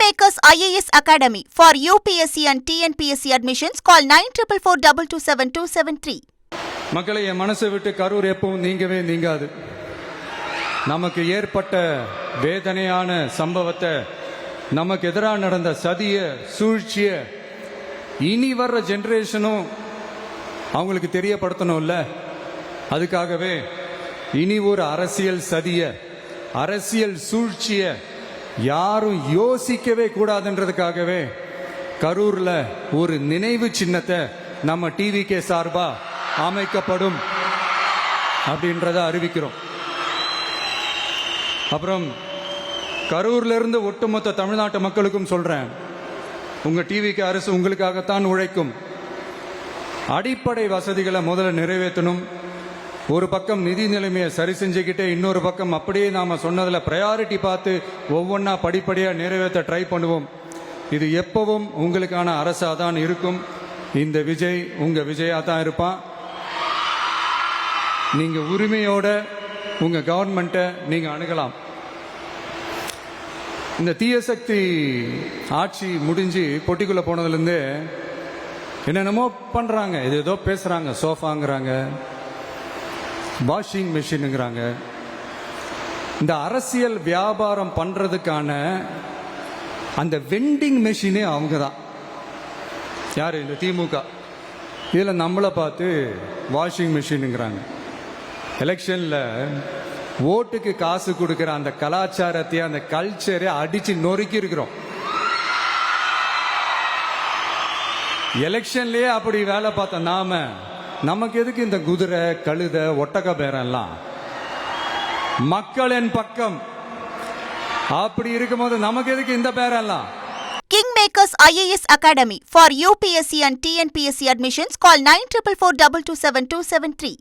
Kingmakers IAS Academy for UPSC and TNPSC admissions. Call 9442272273. மக்களை என் மனசை விட்டு கரூர் எப்பவும் நீங்கவே நீங்காது. நமக்கு ஏற்பட்ட வேதனையான சம்பவத்தை, நமக்கு எதிராக நடந்த சதிய சூழ்ச்சிய இனி வர்ற ஜெனரேஷனும் அவங்களுக்கு தெரியப்படுத்தணும்ல. அதுக்காகவே இனி ஒரு அரசியல் சதிய, அரசியல் சூழ்ச்சிய யாரும் யோசிக்கவே கூடாதுன்றதுக்காகவே கரூர்ல ஒரு நினைவு சின்னத்தை நம்ம டிவிகே சார்பா அமைக்கப்படும் அப்படின்றத அறிவிக்கிறோம். அப்புறம் கரூர்ல இருந்து ஒட்டுமொத்த தமிழ்நாட்டு மக்களுக்கும் சொல்றேன், உங்க டிவிக்கு அரசு உங்களுக்காகத்தான் உழைக்கும். அடிப்படை வசதிகளை முதல்ல நிறைவேற்றணும். ஒரு பக்கம் நிதி நிலைமையை சரி செஞ்சுக்கிட்டே, இன்னொரு பக்கம் அப்படியே நாம சொன்னதுல ப்ரையாரிட்டி பார்த்து ஒவ்வொன்றா படிப்படியா நிறைவேற்ற ட்ரை பண்ணுவோம். இது எப்பவும் உங்களுக்கான அரசா தான் இருக்கும். இந்த விஜய் உங்க விஜயா தான் இருப்பான். நீங்க உரிமையோட உங்க கவர்மெண்ட்டை நீங்க அணுகலாம். இந்த தீய சக்தி ஆட்சி முடிஞ்சு பொட்டிக்குள்ள போனதுலேருந்து என்னென்னமோ பண்றாங்க, இது ஏதோ பேசுறாங்க, சோஃபாங்கிறாங்க, வாஷிங் மிஷினுங்கிறாங்க. இந்த அரசியல் வியாபாரம் பண்றதுக்கான அந்த வெண்டிங் மெஷினே அவங்க தான். யாரு? இந்த திமுக. இதில் நம்மளை பார்த்து வாஷிங் மிஷினுங்கிறாங்க. எலெக்ஷன்ல ஓட்டுக்கு காசு கொடுக்கிற அந்த கலாச்சாரத்தை, அந்த கல்ச்சரை அடிச்சு நொறுக்கி இருக்கிறோம். எலெக்ஷன்லயே அப்படி வேலை பார்த்த நாம, நமக்கு எதுக்கு இந்த குதிரை, கழுத, ஒட்டக பேரெல்லாம்? மக்களின் பக்கம் அப்படி இருக்கும்போது நமக்கு எதுக்கு இந்த பேரெல்லாம்? Kingmakers IAS Academy for UPSC and TNPSC admissions. Call 9442272273.